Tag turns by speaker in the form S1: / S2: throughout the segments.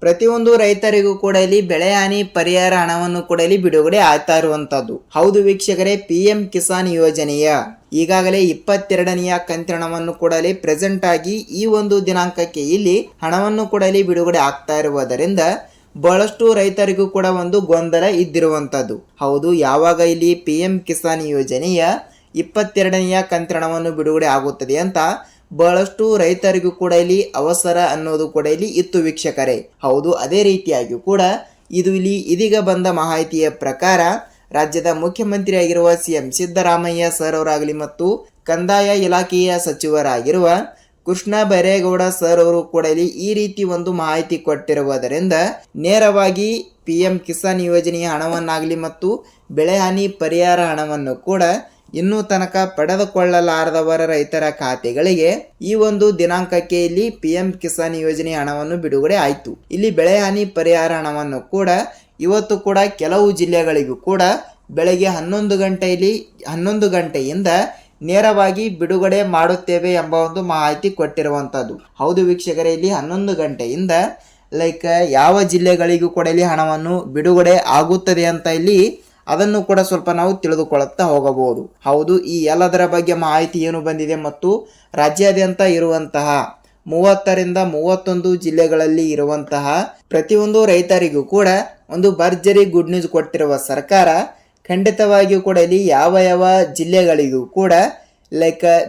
S1: ಪ್ರತಿಯೊಂದು ರೈತರಿಗೂ ಕೂಡ ಇಲ್ಲಿ ಬೆಳೆ ಹಾನಿ ಪರಿಹಾರ ಹಣವನ್ನು ಕೂಡ ಇಲ್ಲಿ ಬಿಡುಗಡೆ ಆಗ್ತಾ ಇರುವಂತದ್ದು. ಹೌದು ವೀಕ್ಷಕರೇ, PM ಕಿಸಾನ್ ಯೋಜನೆಯ ಈಗಾಗಲೇ 22ನೆಯ ಕಂತಿನವನ್ನು ಕೂಡ ಇಲ್ಲಿ ಪ್ರೆಸೆಂಟ್ ಆಗಿ ಈ ಒಂದು ದಿನಾಂಕಕ್ಕೆ ಇಲ್ಲಿ ಹಣವನ್ನು ಕೂಡ ಇಲ್ಲಿ ಬಿಡುಗಡೆ ಆಗ್ತಾ ಇರುವುದರಿಂದ ಬಹಳಷ್ಟು ರೈತರಿಗೂ ಕೂಡ ಒಂದು ಗೊಂದಲ ಇದ್ದಿರುವಂತದ್ದು. ಹೌದು, ಯಾವಾಗ ಇಲ್ಲಿ PM ಕಿಸಾನ್ ಯೋಜನೆಯ 22ನೆಯ ಕಂತಿನವನ್ನು ಬಿಡುಗಡೆ ಆಗುತ್ತದೆ ಅಂತ ಬಹಳಷ್ಟು ರೈತರಿಗೂ ಕೂಡ ಇಲ್ಲಿ ಅವಸರ ಅನ್ನೋದು ಕೂಡ ಇಲ್ಲಿ ಇತ್ತು ವೀಕ್ಷಕರೇ. ಹೌದು, ಅದೇ ರೀತಿಯಾಗಿ ಕೂಡ ಇದು ಇಲ್ಲಿ ಇದೀಗ ಬಂದ ಮಾಹಿತಿಯ ಪ್ರಕಾರ ರಾಜ್ಯದ ಮುಖ್ಯಮಂತ್ರಿ ಆಗಿರುವ CM ಸಿದ್ದರಾಮಯ್ಯ ಸರ್ ಅವರಾಗಲಿ ಮತ್ತು ಕಂದಾಯ ಇಲಾಖೆಯ ಸಚಿವರಾಗಿರುವ ಕೃಷ್ಣ ಬೈರೇಗೌಡ ಸರ್ ಅವರು ಕೂಡ ಇಲ್ಲಿ ಈ ರೀತಿ ಒಂದು ಮಾಹಿತಿ ಕೊಟ್ಟಿರುವುದರಿಂದ ನೇರವಾಗಿ PM ಕಿಸಾನ್ ಯೋಜನೆಯ ಹಣವನ್ನಾಗಲಿ ಮತ್ತು ಬೆಳೆ ಹಾನಿ ಪರಿಹಾರ ಹಣವನ್ನು ಕೂಡ ಇನ್ನೂ ತನಕ ಪಡೆದುಕೊಳ್ಳಲಾರದವರ ರೈತರ ಖಾತೆಗಳಿಗೆ ಈ ಒಂದು ದಿನಾಂಕಕ್ಕೆ ಇಲ್ಲಿ PM ಕಿಸಾನ್ ಯೋಜನೆ ಹಣವನ್ನು ಬಿಡುಗಡೆ ಆಯಿತು. ಇಲ್ಲಿ ಬೆಳೆ ಹಾನಿ ಪರಿಹಾರ ಹಣವನ್ನು ಕೂಡ ಇವತ್ತು ಕೂಡ ಕೆಲವು ಜಿಲ್ಲೆಗಳಿಗೂ ಕೂಡ ಬೆಳಗ್ಗೆ 11 ಗಂಟೆಯಿಂದ ನೇರವಾಗಿ ಬಿಡುಗಡೆ ಮಾಡುತ್ತೇವೆ ಎಂಬ ಒಂದು ಮಾಹಿತಿ ಕೊಟ್ಟಿರುವಂಥದ್ದು. ಹೌದು ವೀಕ್ಷಕರೇ, ಇಲ್ಲಿ 11 ಗಂಟೆಯಿಂದ ಯಾವ ಜಿಲ್ಲೆಗಳಿಗೂ ಕೂಡ ಇಲ್ಲಿ ಹಣವನ್ನು ಬಿಡುಗಡೆ ಆಗುತ್ತದೆ ಅಂತ ಇಲ್ಲಿ ಅದನ್ನು ಕೂಡ ಸ್ವಲ್ಪ ನಾವು ತಿಳಿದುಕೊಳ್ಳುತ್ತಾ ಹೋಗಬಹುದು. ಹೌದು, ಈ ಎಲ್ಲದರ ಬಗ್ಗೆ ಮಾಹಿತಿ ಏನು ಬಂದಿದೆ ಮತ್ತು ರಾಜ್ಯಾದ್ಯಂತ ಇರುವಂತಹ 30ರಿಂದ 31 ಜಿಲ್ಲೆಗಳಲ್ಲಿ ಇರುವಂತಹ ಪ್ರತಿಯೊಂದು ರೈತರಿಗೂ ಕೂಡ ಒಂದು ಭರ್ಜರಿ ಗುಡ್ ನ್ಯೂಸ್ ಕೊಟ್ಟಿರುವ ಸರ್ಕಾರ ಖಂಡಿತವಾಗಿಯೂ ಕೂಡ ಇಲ್ಲಿ ಯಾವ ಜಿಲ್ಲೆಗಳಿಗೂ ಕೂಡ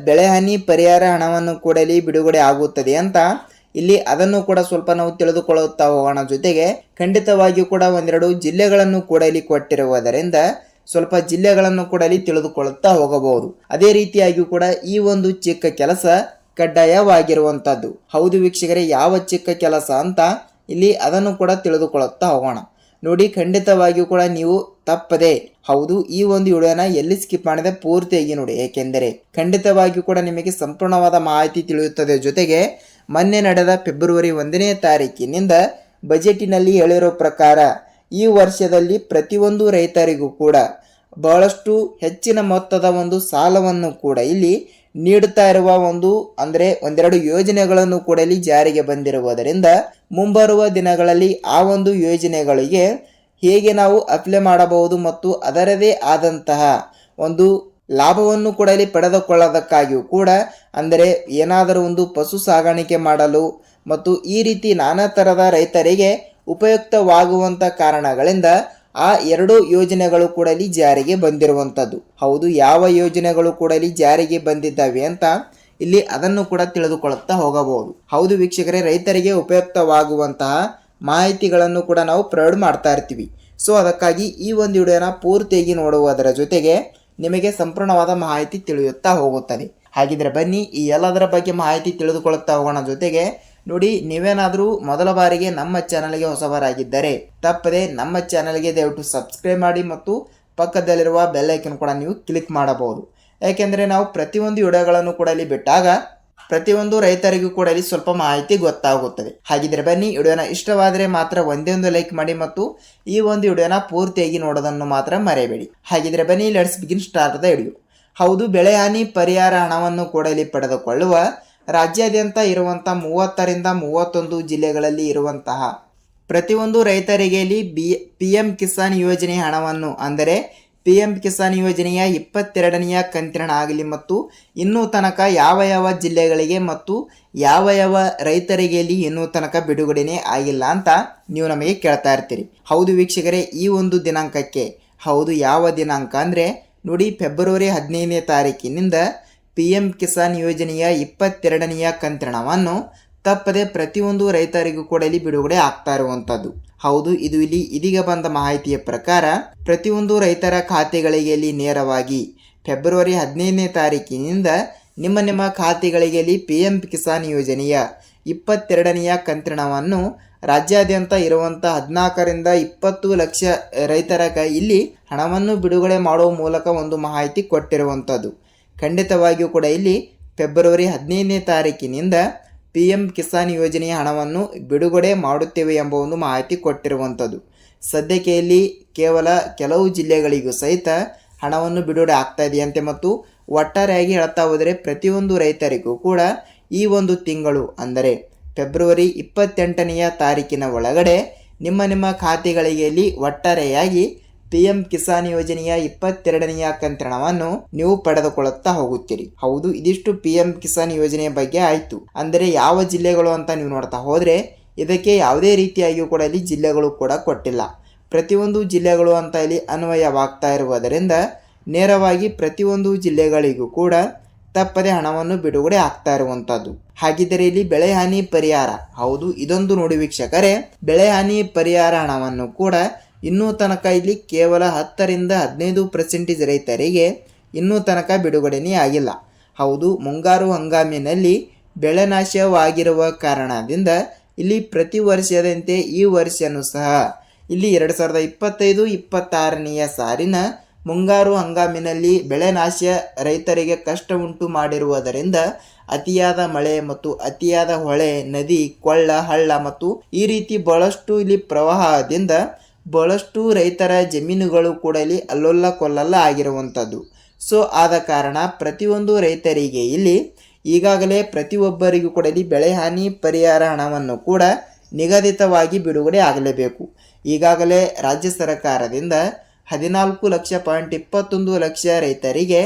S1: ಬೆಳೆ ಹಾನಿ ಪರಿಹಾರ ಹಣವನ್ನು ಕೂಡ ಇಲ್ಲಿ ಬಿಡುಗಡೆ ಆಗುತ್ತದೆ ಅಂತ ಇಲ್ಲಿ ಅದನ್ನು ಕೂಡ ಸ್ವಲ್ಪ ನಾವು ತಿಳಿದುಕೊಳ್ಳುತ್ತಾ ಹೋಗೋಣ. ಜೊತೆಗೆ ಖಂಡಿತವಾಗಿಯೂ ಕೂಡ ಒಂದೆರಡು ಜಿಲ್ಲೆಗಳನ್ನು ಕೂಡ ಇಲ್ಲಿ ಕೊಟ್ಟಿರುವುದರಿಂದ ಸ್ವಲ್ಪ ಜಿಲ್ಲೆಗಳನ್ನು ಕೂಡ ಇಲ್ಲಿ ತಿಳಿದುಕೊಳ್ಳುತ್ತಾ ಹೋಗಬಹುದು. ಅದೇ ರೀತಿಯಾಗಿಯೂ ಕೂಡ ಈ ಒಂದು ಚಿಕ್ಕ ಕೆಲಸ ಕಡ್ಡಾಯವಾಗಿರುವಂತದ್ದು. ಹೌದು ವೀಕ್ಷಕರೇ, ಯಾವ ಚಿಕ್ಕ ಕೆಲಸ ಅಂತ ಇಲ್ಲಿ ಅದನ್ನು ಕೂಡ ತಿಳಿದುಕೊಳ್ಳುತ್ತಾ ಹೋಗೋಣ. ನೋಡಿ, ಖಂಡಿತವಾಗಿಯೂ ಕೂಡ ನೀವು ತಪ್ಪದೆ ಹೌದು ಈ ಒಂದು ವಿಡಿಯೋನ ಎಲ್ಲಿ ಸ್ಕಿಪ್ ಮಾಡದೆ ಪೂರ್ತಿಯಾಗಿ ನೋಡಿ, ಏಕೆಂದರೆ ಖಂಡಿತವಾಗಿಯೂ ಕೂಡ ನಿಮಗೆ ಸಂಪೂರ್ಣವಾದ ಮಾಹಿತಿ ತಿಳಿಯುತ್ತದೆ. ಜೊತೆಗೆ ಮೊನ್ನೆ ನಡೆದ ಫೆಬ್ರವರಿ 1ನೇ ತಾರೀಕಿನಿಂದ ಬಜೆಟಿನಲ್ಲಿ ಹೇಳಿರೋ ಪ್ರಕಾರ ಈ ವರ್ಷದಲ್ಲಿ ಪ್ರತಿಯೊಂದು ರೈತರಿಗೂ ಕೂಡ ಬಹಳಷ್ಟು ಹೆಚ್ಚಿನ ಮೊತ್ತದ ಒಂದು ಸಾಲವನ್ನು ಕೂಡ ಇಲ್ಲಿ ನೀಡುತ್ತಾ ಇರುವ ಒಂದೆರಡು ಯೋಜನೆಗಳನ್ನು ಕೂಡ ಇಲ್ಲಿ ಜಾರಿಗೆ ಬಂದಿರುವುದರಿಂದ ಮುಂಬರುವ ದಿನಗಳಲ್ಲಿ ಆ ಒಂದು ಯೋಜನೆಗಳಿಗೆ ಹೇಗೆ ನಾವು ಅಪ್ಲೈ ಮಾಡಬಹುದು ಮತ್ತು ಅದರದೇ ಆದಂತಹ ಒಂದು ಲಾಭವನ್ನು ಕೂಡ ಇಲ್ಲಿ ಪಡೆದುಕೊಳ್ಳೋದಕ್ಕಾಗಿಯೂ ಕೂಡ ಏನಾದರೂ ಒಂದು ಪಶು ಸಾಗಾಣಿಕೆ ಮಾಡಲು ಮತ್ತು ಈ ರೀತಿ ನಾನಾ ಥರದ ರೈತರಿಗೆ ಉಪಯುಕ್ತವಾಗುವಂಥ ಕಾರಣಗಳಿಂದ ಆ ಎರಡು ಯೋಜನೆಗಳು ಕೂಡ ಇಲ್ಲಿ ಜಾರಿಗೆ ಬಂದಿರುವಂಥದ್ದು. ಹೌದು, ಯಾವ ಯೋಜನೆಗಳು ಕೂಡ ಇಲ್ಲಿ ಜಾರಿಗೆ ಬಂದಿದ್ದಾವೆ ಅಂತ ಇಲ್ಲಿ ಅದನ್ನು ಕೂಡ ತಿಳಿದುಕೊಳ್ಳುತ್ತಾ ಹೋಗಬಹುದು. ಹೌದು ವೀಕ್ಷಕರೇ, ರೈತರಿಗೆ ಉಪಯುಕ್ತವಾಗುವಂತಹ ಮಾಹಿತಿಗಳನ್ನು ಕೂಡ ನಾವು ಪ್ರೊವೈಡ್ ಮಾಡ್ತಾ ಇರ್ತೀವಿ. ಸೊ ಅದಕ್ಕಾಗಿ ಈ ಒಂದು ವಿಡಿಯೋನ ಪೂರ್ತಿಯಾಗಿ ನೋಡುವುದರ ಜೊತೆಗೆ ನಿಮಗೆ ಸಂಪೂರ್ಣವಾದ ಮಾಹಿತಿ ತಿಳಿಯುತ್ತಾ ಹೋಗುತ್ತದೆ. ಹಾಗಿದ್ರೆ ಬನ್ನಿ ಈ ಎಲ್ಲದರ ಬಗ್ಗೆ ಮಾಹಿತಿ ತಿಳಿದುಕೊಳ್ಳುತ್ತಾ ಹೋಗೋಣ. ಜೊತೆಗೆ ನೋಡಿ, ನೀವೇನಾದರೂ ಮೊದಲ ಬಾರಿಗೆ ನಮ್ಮ ಚಾನಲ್ಗೆ ಹೊಸಬರಾಗಿದ್ದರೆ ತಪ್ಪದೆ ನಮ್ಮ ಚಾನಲ್ಗೆ ದಯವಿಟ್ಟು ಸಬ್ಸ್ಕ್ರೈಬ್ ಮಾಡಿ ಮತ್ತು ಪಕ್ಕದಲ್ಲಿರುವ ಬೆಲ್ ಐಕನ್ ಕೂಡ ನೀವು ಕ್ಲಿಕ್ ಮಾಡಬಹುದು. ಯಾಕೆಂದರೆ ನಾವು ಪ್ರತಿಯೊಂದು ವಿಡಿಯೋಗಳನ್ನು ಕೂಡ ಇಲ್ಲಿ ಬಿಟ್ಟಾಗ ಪ್ರತಿಯೊಂದು ರೈತರಿಗೂ ಕೂಡ ಇಲ್ಲಿ ಸ್ವಲ್ಪ ಮಾಹಿತಿ ಗೊತ್ತಾಗುತ್ತದೆ. ಹಾಗಿದ್ರೆ ಬನ್ನಿ, ವಿಡಿಯೋನ ಇಷ್ಟವಾದರೆ ಮಾತ್ರ ಒಂದೇ ಒಂದು ಲೈಕ್ ಮಾಡಿ ಮತ್ತು ಈ ಒಂದು ವಿಡಿಯೋನ ಪೂರ್ತಿಯಾಗಿ ನೋಡೋದನ್ನು ಮಾತ್ರ ಮರೆಯಬೇಡಿ. ಹಾಗಿದ್ರೆ ಬನ್ನಿ, let's begin start the video. ಹೌದು, ಬೆಳೆ ಹಾನಿ ಪರಿಹಾರ ಹಣವನ್ನು ಕೂಡ ಇಲ್ಲಿ ಪಡೆದುಕೊಳ್ಳುವ ರಾಜ್ಯಾದ್ಯಂತ ಇರುವಂತಹ 30ರಿಂದ 31 ಜಿಲ್ಲೆಗಳಲ್ಲಿ ಇರುವಂತಹ ಪ್ರತಿಯೊಂದು ರೈತರಿಗೆ ಇಲ್ಲಿ PM ಕಿಸಾನ್ ಯೋಜನೆ ಹಣವನ್ನು PM ಕಿಸಾನ್ ಯೋಜನೆಯ 22ನೆಯ ಕಂತಿನ ಆಗಲಿ ಮತ್ತು ಇನ್ನೂ ತನಕ ಯಾವ ಜಿಲ್ಲೆಗಳಿಗೆ ಮತ್ತು ಯಾವ ರೈತರಿಗೆ ಇಲ್ಲಿ ಇನ್ನೂ ತನಕ ಬಿಡುಗಡೆನೇ ಆಗಿಲ್ಲ ಅಂತ ನೀವು ನಮಗೆ ಕೇಳ್ತಾ ಇರ್ತೀರಿ. ಹೌದು ವೀಕ್ಷಕರೇ, ಈ ಒಂದು ದಿನಾಂಕಕ್ಕೆ ಹೌದು ಯಾವ ದಿನಾಂಕ ನೋಡಿ, ಫೆಬ್ರವರಿ 15ನೇ ತಾರೀಕಿನಿಂದ PM ಕಿಸಾನ್ ಯೋಜನೆಯ 22ನೆಯ ಕಂತಿನವನ್ನು ತಪ್ಪದೆ ಪ್ರತಿಯೊಂದು ರೈತರಿಗೂ ಕೂಡ ಇಲ್ಲಿ ಬಿಡುಗಡೆ ಆಗ್ತಾ ಇರುವಂಥದ್ದು. ಹೌದು, ಇದು ಇಲ್ಲಿ ಇದೀಗ ಬಂದ ಮಾಹಿತಿಯ ಪ್ರಕಾರ ಪ್ರತಿಯೊಂದು ರೈತರ ಖಾತೆಗಳಿಗೆ ಇಲ್ಲಿ ನೇರವಾಗಿ ಫೆಬ್ರವರಿ 15ನೇ ತಾರೀಕಿನಿಂದ ನಿಮ್ಮ ಖಾತೆಗಳಿಗೆ ಇಲ್ಲಿ PM ಕಿಸಾನ್ ಯೋಜನೆಯ 22ನೆಯ ಕಂತಿನವನ್ನು ರಾಜ್ಯಾದ್ಯಂತ ಇರುವಂಥ 14ರಿಂದ 20 ಲಕ್ಷ ರೈತರ ಇಲ್ಲಿ ಹಣವನ್ನು ಬಿಡುಗಡೆ ಮಾಡುವ ಮೂಲಕ ಒಂದು ಮಾಹಿತಿ ಕೊಟ್ಟಿರುವಂಥದ್ದು. ಖಂಡಿತವಾಗಿಯೂ ಕೂಡ ಇಲ್ಲಿ ಫೆಬ್ರವರಿ 15ನೇ ತಾರೀಕಿನಿಂದ PM ಕಿಸಾನ್ ಯೋಜನೆಯ ಹಣವನ್ನು ಬಿಡುಗಡೆ ಮಾಡುತ್ತೇವೆ ಎಂಬ ಒಂದು ಮಾಹಿತಿ ಕೊಟ್ಟಿರುವಂಥದ್ದು. ಸದ್ಯಕ್ಕೆ ಇಲ್ಲಿ ಕೇವಲ ಕೆಲವು ಜಿಲ್ಲೆಗಳಿಗೂ ಸಹಿತ ಹಣವನ್ನು ಬಿಡುಗಡೆ ಆಗ್ತಾ ಇದೆಯಂತೆ ಮತ್ತು ಒಟ್ಟಾರೆಯಾಗಿ ಹೇಳ್ತಾ ಹೋದರೆ ಪ್ರತಿಯೊಂದು ರೈತರಿಗೂ ಕೂಡ ಈ ಒಂದು ತಿಂಗಳು ಫೆಬ್ರವರಿ 28ನೆಯ ತಾರೀಕಿನ ಒಳಗಡೆ ನಿಮ್ಮ ಖಾತೆಗಳಿಗೆ ಇಲ್ಲಿ ಒಟ್ಟಾರೆಯಾಗಿ PM ಕಿಸಾನ್ ಯೋಜನೆಯ 22ನೆಯ ಕಂತಿನವನ್ನು ನೀವು ಪಡೆದುಕೊಳ್ಳುತ್ತಾ ಹೋಗುತ್ತೀರಿ. ಹೌದು, ಇದಿಷ್ಟು PM ಕಿಸಾನ್ ಯೋಜನೆಯ ಬಗ್ಗೆ ಆಯ್ತು. ಅಂದರೆ ಯಾವ ಜಿಲ್ಲೆಗಳು ಅಂತ ನೀವು ನೋಡ್ತಾ ಹೋದ್ರೆ ಇದಕ್ಕೆ ಯಾವುದೇ ರೀತಿಯಾಗಿಯೂ ಕೂಡ ಇಲ್ಲಿ ಜಿಲ್ಲೆಗಳು ಕೂಡ ಕೊಟ್ಟಿಲ್ಲ. ಪ್ರತಿಯೊಂದು ಜಿಲ್ಲೆಗಳು ಅಂತ ಇಲ್ಲಿ ಅನ್ವಯವಾಗ್ತಾ ಇರುವುದರಿಂದ ನೇರವಾಗಿ ಪ್ರತಿಯೊಂದು ಜಿಲ್ಲೆಗಳಿಗೂ ಕೂಡ ತಪ್ಪದೆ ಹಣವನ್ನು ಬಿಡುಗಡೆ ಆಗ್ತಾ ಇರುವಂತದ್ದು. ಹಾಗಿದ್ದರೆ ಇಲ್ಲಿ ಬೆಳೆ ಹಾನಿ ಪರಿಹಾರ, ಹೌದು ಇದೊಂದು ನೋಡಿ ವೀಕ್ಷಕರೇ, ಬೆಳೆ ಹಾನಿ ಪರಿಹಾರ ಹಣವನ್ನು ಕೂಡ ಇನ್ನೂ ತನಕ ಇಲ್ಲಿ ಕೇವಲ 10ರಿಂದ 15% ರೈತರಿಗೆ ಇನ್ನೂ ತನಕ ಬಿಡುಗಡೆನೇ ಆಗಿಲ್ಲ. ಹೌದು, ಮುಂಗಾರು ಹಂಗಾಮಿನಲ್ಲಿ ಬೆಳೆ ನಾಶವಾಗಿರುವ ಕಾರಣದಿಂದ ಇಲ್ಲಿ ಪ್ರತಿ ವರ್ಷದಂತೆ ಈ ವರ್ಷನೂ ಸಹ ಇಲ್ಲಿ 2025-26ನೆಯ ಸಾಲಿನ ಮುಂಗಾರು ಹಂಗಾಮಿನಲ್ಲಿ ಬೆಳೆ ನಾಶ ರೈತರಿಗೆ ಕಷ್ಟ ಉಂಟು ಮಾಡಿರುವುದರಿಂದ ಅತಿಯಾದ ಮಳೆ ಮತ್ತು ಅತಿಯಾದ ಹೊಳೆ, ನದಿ, ಕೊಳ್ಳ, ಹಳ್ಳ ಮತ್ತು ಈ ರೀತಿ ಬಹಳಷ್ಟು ಇಲ್ಲಿ ಪ್ರವಾಹದಿಂದ ಬಹಳಷ್ಟು ರೈತರ ಜಮೀನುಗಳು ಕೂಡ ಇಲ್ಲಿ ಅಲ್ಲೊಲ್ಲ ಕೊಲ್ಲಲ್ಲ ಆಗಿರುವಂಥದ್ದು. ಸೊ ಆದ ಕಾರಣ ಪ್ರತಿಯೊಂದು ರೈತರಿಗೆ ಇಲ್ಲಿ ಈಗಾಗಲೇ ಪ್ರತಿಯೊಬ್ಬರಿಗೂ ಕೂಡ ಇಲ್ಲಿ ಬೆಳೆ ಹಾನಿ ಪರಿಹಾರ ಹಣವನ್ನು ಕೂಡ ನಿಗದಿತವಾಗಿ ಬಿಡುಗಡೆ ಆಗಲೇಬೇಕು. ಈಗಾಗಲೇ ರಾಜ್ಯ ಸರ್ಕಾರದಿಂದ 14,21 ಲಕ್ಷ ರೈತರಿಗೆ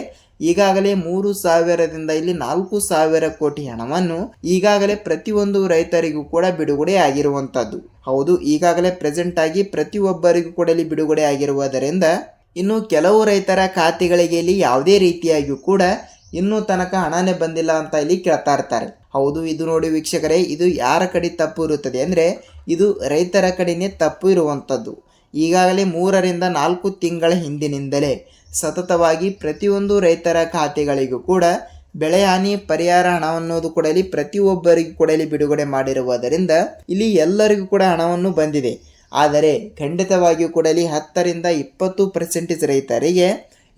S1: ಈಗಾಗಲೇ 3,000ದಿಂದ ಇಲ್ಲಿ 4,000 ಕೋಟಿ ಹಣವನ್ನು ಈಗಾಗಲೇ ಪ್ರತಿಯೊಂದು ರೈತರಿಗೂ ಕೂಡ ಬಿಡುಗಡೆ ಆಗಿರುವಂಥದ್ದು. ಹೌದು, ಈಗಾಗಲೇ ಪ್ರೆಸೆಂಟ್ ಆಗಿ ಪ್ರತಿಯೊಬ್ಬರಿಗೂ ಕೂಡ ಇಲ್ಲಿ ಬಿಡುಗಡೆ ಆಗಿರುವುದರಿಂದ ಇನ್ನು ಕೆಲವು ರೈತರ ಖಾತೆಗಳಿಗೆ ಇಲ್ಲಿ ಯಾವುದೇ ರೀತಿಯಾಗಿಯೂ ಕೂಡ ಇನ್ನೂ ತನಕ ಹಣನೇ ಬಂದಿಲ್ಲ ಅಂತ ಇಲ್ಲಿ ಕೇಳ್ತಾ ಇರ್ತಾರೆ. ಹೌದು, ಇದು ನೋಡಿ ವೀಕ್ಷಕರೇ, ಇದು ಯಾರ ಕಡೆ ತಪ್ಪು ಇರುತ್ತದೆ ಅಂದರೆ ಇದು ರೈತರ ಕಡೆನೇ ತಪ್ಪು ಇರುವಂಥದ್ದು. ಈಗಾಗಲೇ 3ರಿಂದ 4 ತಿಂಗಳ ಹಿಂದಿನಿಂದಲೇ ಸತತವಾಗಿ ಪ್ರತಿಯೊಂದು ರೈತರ ಖಾತೆಗಳಿಗೂ ಕೂಡ ಬೆಳೆ ಹಾನಿ ಪರಿಹಾರ ಹಣವನ್ನೋದು ಕೂಡ ಇಲ್ಲಿ ಪ್ರತಿಯೊಬ್ಬರಿಗೂ ಕೂಡ ಇಲ್ಲಿ ಬಿಡುಗಡೆ ಮಾಡಿರುವುದರಿಂದ ಇಲ್ಲಿ ಎಲ್ಲರಿಗೂ ಕೂಡ ಹಣವನ್ನು ಬಂದಿದೆ. ಆದರೆ ಖಂಡಿತವಾಗಿಯೂ ಕೂಡ ಇಲ್ಲಿ 10ರಿಂದ 20% ರೈತರಿಗೆ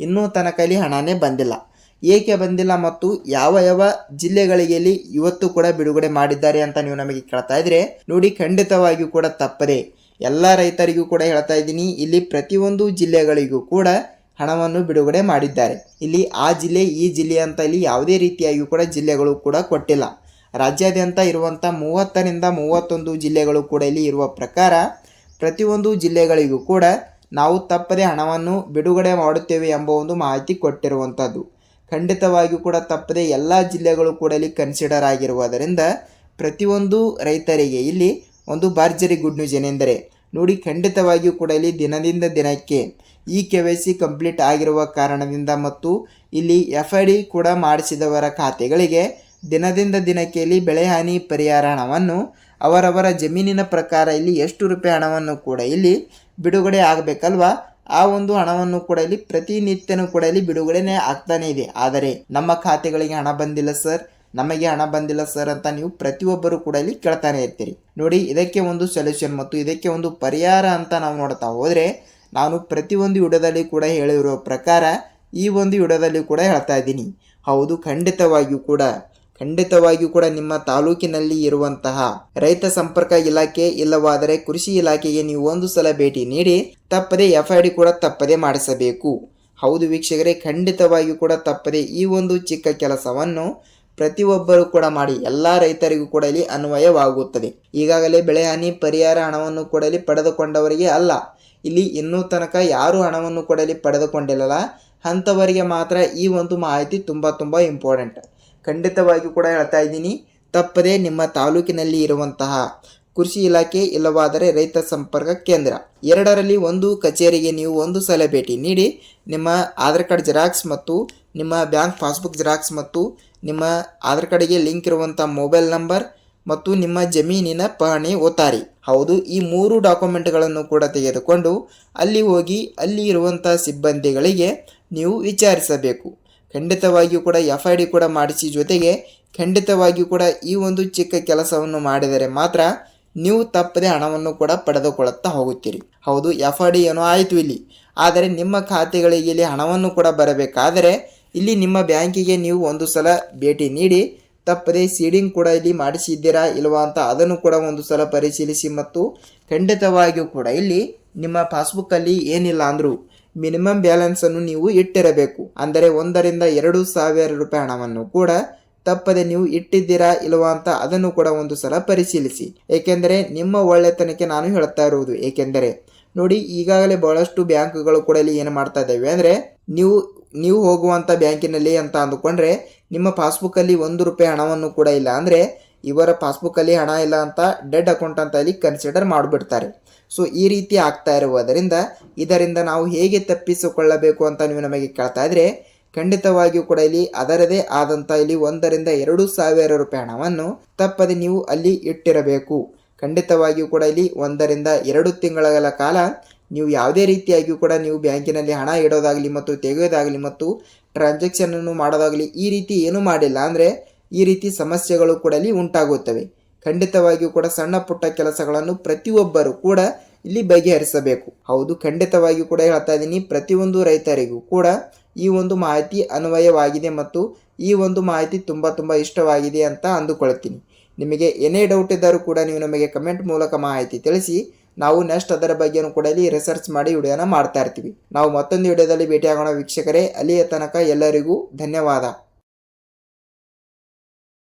S1: ಇನ್ನೂ ತನಕ ಇಲ್ಲಿ ಹಣನೇ ಬಂದಿಲ್ಲ. ಏಕೆ ಬಂದಿಲ್ಲ ಮತ್ತು ಯಾವ ಜಿಲ್ಲೆಗಳಿಗೆ ಇಲ್ಲಿ ಇವತ್ತು ಕೂಡ ಬಿಡುಗಡೆ ಮಾಡಿದ್ದಾರೆ ಅಂತ ನೀವು ನಮಗೆ ಕೇಳ್ತಾ ಇದ್ರೆ ನೋಡಿ, ಖಂಡಿತವಾಗಿಯೂ ಕೂಡ ತಪ್ಪದೆ ಎಲ್ಲ ರೈತರಿಗೂ ಕೂಡ ಹೇಳ್ತಾ ಇದ್ದೀನಿ, ಇಲ್ಲಿ ಪ್ರತಿಯೊಂದು ಜಿಲ್ಲೆಗಳಿಗೂ ಕೂಡ ಹಣವನ್ನು ಬಿಡುಗಡೆ ಮಾಡಿದ್ದಾರೆ. ಇಲ್ಲಿ ಆ ಜಿಲ್ಲೆ ಈ ಜಿಲ್ಲೆ ಅಂತ ಇಲ್ಲಿ ಯಾವುದೇ ರೀತಿಯಾಗಿಯೂ ಕೂಡ ಜಿಲ್ಲೆಗಳು ಕೂಡ ಕೊಟ್ಟಿಲ್ಲ. ರಾಜ್ಯಾದ್ಯಂತ ಇರುವಂಥ 30ರಿಂದ 31 ಜಿಲ್ಲೆಗಳು ಕೂಡ ಇಲ್ಲಿ ಇರುವ ಪ್ರಕಾರ ಪ್ರತಿಯೊಂದು ಜಿಲ್ಲೆಗಳಿಗೂ ಕೂಡ ನಾವು ತಪ್ಪದೆ ಹಣವನ್ನು ಬಿಡುಗಡೆ ಮಾಡುತ್ತೇವೆ ಎಂಬ ಒಂದು ಮಾಹಿತಿ ಕೊಟ್ಟಿರುವಂಥದ್ದು. ಖಂಡಿತವಾಗಿಯೂ ಕೂಡ ತಪ್ಪದೆ ಎಲ್ಲ ಜಿಲ್ಲೆಗಳು ಕೂಡ ಇಲ್ಲಿ ಕನ್ಸಿಡರ್ ಆಗಿರುವುದರಿಂದ ಪ್ರತಿಯೊಂದು ರೈತರಿಗೆ ಇಲ್ಲಿ ಒಂದು ಭರ್ಜರಿ ಗುಡ್ ನ್ಯೂಸ್ ಏನೆಂದರೆ ನೋಡಿ, ಖಂಡಿತವಾಗಿಯೂ ಕೂಡ ಇಲ್ಲಿ ದಿನದಿಂದ ದಿನಕ್ಕೆ ಈ KYC ಕಂಪ್ಲೀಟ್ ಆಗಿರುವ ಕಾರಣದಿಂದ ಮತ್ತು ಇಲ್ಲಿ FID ಕೂಡ ಮಾಡಿಸಿದವರ ಖಾತೆಗಳಿಗೆ ದಿನದಿಂದ ದಿನಕ್ಕೆ ಇಲ್ಲಿ ಬೆಳೆ ಹಾನಿ ಪರಿಹಾರ ಹಣವನ್ನು ಅವರವರ ಜಮೀನಿನ ಪ್ರಕಾರ ಇಲ್ಲಿ ಎಷ್ಟು ರೂಪಾಯಿ ಹಣವನ್ನು ಕೂಡ ಇಲ್ಲಿ ಬಿಡುಗಡೆ ಆಗಬೇಕಲ್ವಾ, ಆ ಒಂದು ಹಣವನ್ನು ಕೂಡ ಇಲ್ಲಿ ಪ್ರತಿನಿತ್ಯನೂ ಕೂಡ ಇಲ್ಲಿ ಬಿಡುಗಡೆನೇ ಆಗ್ತಾನೆ ಇದೆ. ಆದರೆ ನಮ್ಮ ಖಾತೆಗಳಿಗೆ ಹಣ ಬಂದಿಲ್ಲ ಸರ್, ನಮಗೆ ಹಣ ಬಂದಿಲ್ಲ ಸರ್ ಅಂತ ನೀವು ಪ್ರತಿಯೊಬ್ಬರು ಕೂಡ ಇಲ್ಲಿ ಕೇಳ್ತಾನೆ ಇರ್ತೀರಿ. ನೋಡಿ, ಇದಕ್ಕೆ ಒಂದು ಸೊಲ್ಯೂಷನ್ ಮತ್ತು ಇದಕ್ಕೆ ಒಂದು ಪರಿಹಾರ ಅಂತ ನಾವು ನೋಡ್ತಾ ಹೋದರೆ ನಾನು ಪ್ರತಿಯೊಂದು ವಿಡಿಯೋದಲ್ಲಿ ಕೂಡ ಹೇಳಿರುವ ಪ್ರಕಾರ ಈ ಒಂದು ವಿಡಿಯೋದಲ್ಲಿ ಕೂಡ ಹೇಳ್ತಾ ಇದ್ದೀನಿ. ಹೌದು, ಖಂಡಿತವಾಗಿಯೂ ಕೂಡ ನಿಮ್ಮ ತಾಲೂಕಿನಲ್ಲಿ ಇರುವಂತಹ ರೈತ ಸಂಪರ್ಕ ಇಲಾಖೆ ಇಲ್ಲವಾದರೆ ಕೃಷಿ ಇಲಾಖೆಗೆ ನೀವು ಒಂದು ಸಲ ಭೇಟಿ ನೀಡಿ ತಪ್ಪದೆ FID ಕೂಡ ತಪ್ಪದೆ ಮಾಡಿಸಬೇಕು. ಹೌದು ವೀಕ್ಷಕರೇ, ಖಂಡಿತವಾಗಿಯೂ ಕೂಡ ತಪ್ಪದೆ ಈ ಒಂದು ಚಿಕ್ಕ ಕೆಲಸವನ್ನು ಪ್ರತಿಯೊಬ್ಬರು ಕೂಡ ಮಾಡಿ ಎಲ್ಲ ರೈತರಿಗೂ ಕೂಡ ಇಲ್ಲಿ ಅನ್ವಯವಾಗುತ್ತದೆ. ಈಗಾಗಲೇ ಬೆಳೆ ಹಾನಿ ಪರಿಹಾರ ಹಣವನ್ನು ಕೂಡ ಇಲ್ಲಿ ಪಡೆದುಕೊಂಡವರಿಗೆ ಅಲ್ಲ, ಇಲ್ಲಿ ಇನ್ನೂ ತನಕ ಯಾರು ಹಣವನ್ನು ಕೂಡ ಇಲ್ಲಿ ಪಡೆದುಕೊಂಡಿಲ್ಲ ಅಂಥವರಿಗೆ ಮಾತ್ರ ಈ ಒಂದು ಮಾಹಿತಿ ತುಂಬ ಇಂಪಾರ್ಟೆಂಟ್. ಖಂಡಿತವಾಗಿಯೂ ಕೂಡ ಹೇಳ್ತಾ ಇದ್ದೀನಿ, ತಪ್ಪದೆ ನಿಮ್ಮ ತಾಲೂಕಿನಲ್ಲಿ ಇರುವಂತಹ ಕೃಷಿ ಇಲಾಖೆ ಇಲ್ಲವಾದರೆ ರೈತ ಸಂಪರ್ಕ ಕೇಂದ್ರ ಎರಡರಲ್ಲಿ ಒಂದು ಕಚೇರಿಗೆ ನೀವು ಒಂದು ಸಲ ಭೇಟಿ ನೀಡಿ ನಿಮ್ಮ ಆಧಾರ್ ಕಾರ್ಡ್ ಜೆರಾಕ್ಸ್ ಮತ್ತು ನಿಮ್ಮ ಬ್ಯಾಂಕ್ ಪಾಸ್ಬುಕ್ ಜೆರಾಕ್ಸ್ ಮತ್ತು ನಿಮ್ಮ ಆಧಾರ್ ಕಾರ್ಡಿಗೆ ಲಿಂಕ್ ಇರುವಂಥ ಮೊಬೈಲ್ ನಂಬರ್ ಮತ್ತು ನಿಮ್ಮ ಜಮೀನಿನ ಪಹಣಿ ಓತಾರಿ, ಹೌದು ಈ 3 ಡಾಕ್ಯುಮೆಂಟ್ಗಳನ್ನು ಕೂಡ ತೆಗೆದುಕೊಂಡು ಅಲ್ಲಿ ಹೋಗಿ ಅಲ್ಲಿ ಇರುವಂಥ ಸಿಬ್ಬಂದಿಗಳಿಗೆ ನೀವು ವಿಚಾರಿಸಬೇಕು. ಖಂಡಿತವಾಗಿಯೂ ಕೂಡ FID ಕೂಡ ಮಾಡಿಸಿ ಜೊತೆಗೆ ಖಂಡಿತವಾಗಿಯೂ ಕೂಡ ಈ ಒಂದು ಚಿಕ್ಕ ಕೆಲಸವನ್ನು ಮಾಡಿದರೆ ಮಾತ್ರ ನೀವು ತಪ್ಪದೆ ಹಣವನ್ನು ಕೂಡ ಪಡೆದುಕೊಳ್ಳುತ್ತಾ ಹೋಗುತ್ತೀರಿ. ಹೌದು, FID ಏನೋ ಆಯಿತು ಇಲ್ಲಿ, ಆದರೆ ನಿಮ್ಮ ಖಾತೆಗಳಿಗೆ ಇಲ್ಲಿ ಹಣವನ್ನು ಕೂಡ ಬರಬೇಕಾದರೆ ಇಲ್ಲಿ ನಿಮ್ಮ ಬ್ಯಾಂಕಿಗೆ ನೀವು ಒಂದು ಸಲ ಭೇಟಿ ನೀಡಿ ತಪ್ಪದೆ ಸೀಡಿಂಗ್ ಕೂಡ ಇಲ್ಲಿ ಮಾಡಿಸಿದ್ದೀರಾ ಇಲ್ವಾ ಅಂತ ಅದನ್ನು ಕೂಡ ಒಂದು ಸಲ ಪರಿಶೀಲಿಸಿ ಮತ್ತು ಖಂಡಿತವಾಗಿಯೂ ಕೂಡ ಇಲ್ಲಿ ನಿಮ್ಮ ಪಾಸ್ಬುಕ್ಕಲ್ಲಿ ಏನಿಲ್ಲ ಅಂದರೂ ಮಿನಿಮಮ್ ಬ್ಯಾಲೆನ್ಸನ್ನು ನೀವು ಇಟ್ಟಿರಬೇಕು. ಅಂದರೆ 1ರಿಂದ 2 ಸಾವಿರ ರೂಪಾಯಿ ಹಣವನ್ನು ಕೂಡ ತಪ್ಪದೆ ನೀವು ಇಟ್ಟಿದ್ದೀರಾ ಇಲ್ವಾ ಅಂತ ಅದನ್ನು ಕೂಡ ಒಂದು ಸಲ ಪರಿಶೀಲಿಸಿ. ಏಕೆಂದರೆ ನಿಮ್ಮ ಒಳ್ಳೆತನಕ್ಕೆ ನಾನು ಹೇಳ್ತಾ ಇರುವುದು. ಏಕೆಂದರೆ ನೋಡಿ, ಈಗಾಗಲೇ ಬಹಳಷ್ಟು ಬ್ಯಾಂಕ್ಗಳು ಕೂಡ ಇಲ್ಲಿ ಏನು ಮಾಡ್ತಾ ಇದ್ದಾವೆ ಅಂದರೆ, ನೀವು ಹೋಗುವಂಥ ಬ್ಯಾಂಕಿನಲ್ಲಿ ಅಂತ ಅಂದುಕೊಂಡ್ರೆ ನಿಮ್ಮ ಪಾಸ್ಬುಕ್ಕಲ್ಲಿ ₹1 ಹಣವನ್ನು ಕೂಡ ಇಲ್ಲ, ಅಂದರೆ ಇವರ ಪಾಸ್ಬುಕ್ಕಲ್ಲಿ ಹಣ ಇಲ್ಲ ಅಂತ ಡೆಡ್ ಅಕೌಂಟ್ ಅಂತ ಇಲ್ಲಿ ಕನ್ಸಿಡರ್ ಮಾಡಿಬಿಡ್ತಾರೆ. ಸೊ ಈ ರೀತಿ ಆಗ್ತಾ ಇರುವುದರಿಂದ ಇದರಿಂದ ನಾವು ಹೇಗೆ ತಪ್ಪಿಸಿಕೊಳ್ಳಬೇಕು ಅಂತ ನೀವು ನಮಗೆ ಕೇಳ್ತಾ ಇದ್ರೆ, ಖಂಡಿತವಾಗಿಯೂ ಕೂಡ ಇಲ್ಲಿ ಅದರದೇ ಆದಂಥ ಇಲ್ಲಿ ₹1,000-2,000 ಹಣವನ್ನು ತಪ್ಪದೆ ನೀವು ಅಲ್ಲಿ ಇಟ್ಟಿರಬೇಕು. ಖಂಡಿತವಾಗಿಯೂ ಕೂಡ ಇಲ್ಲಿ 1-2 ತಿಂಗಳ ಕಾಲ ನೀವು ಯಾವುದೇ ರೀತಿಯಾಗಿಯೂ ಕೂಡ ನೀವು ಬ್ಯಾಂಕಿನಲ್ಲಿ ಹಣ ಇಡೋದಾಗಲಿ ಮತ್ತು ತೆಗೆಯೋದಾಗಲಿ ಮತ್ತು ಟ್ರಾನ್ಸಾಕ್ಷನನ್ನು ಮಾಡೋದಾಗಲಿ ಈ ರೀತಿ ಏನೂ ಮಾಡಿಲ್ಲ ಅಂದರೆ ಈ ರೀತಿ ಸಮಸ್ಯೆಗಳು ಕೂಡ ಇಲ್ಲಿ ಉಂಟಾಗುತ್ತವೆ. ಖಂಡಿತವಾಗಿಯೂ ಕೂಡ ಸಣ್ಣ ಪುಟ್ಟ ಕೆಲಸಗಳನ್ನು ಪ್ರತಿಯೊಬ್ಬರು ಕೂಡ ಇಲ್ಲಿ ಬಗೆಹರಿಸಬೇಕು. ಹೌದು, ಖಂಡಿತವಾಗಿಯೂ ಕೂಡ ಹೇಳ್ತಾ ಇದ್ದೀನಿ, ಪ್ರತಿಯೊಂದು ರೈತರಿಗೂ ಕೂಡ ಈ ಒಂದು ಮಾಹಿತಿ ಅನ್ವಯವಾಗಿದೆ ಮತ್ತು ಈ ಒಂದು ಮಾಹಿತಿ ತುಂಬ ಇಷ್ಟವಾಗಿದೆ ಅಂತ ಅಂದುಕೊಳ್ತೀನಿ. ನಿಮಗೆ ಏನೇ ಡೌಟ್ ಇದ್ದರೂ ಕೂಡ ನೀವು ನಮಗೆ ಕಮೆಂಟ್ ಮೂಲಕ ಮಾಹಿತಿ ತಿಳಿಸಿ. ನಾವು ನೆಕ್ಸ್ಟ್ ಅದರ ಬಗ್ಗೆನೂ ಕೂಡ ಇಲ್ಲಿ ರಿಸರ್ಚ್ ಮಾಡಿ ವಿಡಿಯೋನ ಮಾಡ್ತಾ ಇರ್ತೀವಿ. ನಾವು ಮತ್ತೊಂದು ವಿಡಿಯೋದಲ್ಲಿ ಭೇಟಿಯಾಗೋಣ ವೀಕ್ಷಕರೇ. ಅಲ್ಲಿಯ ತನಕ ಎಲ್ಲರಿಗೂ ಧನ್ಯವಾದ.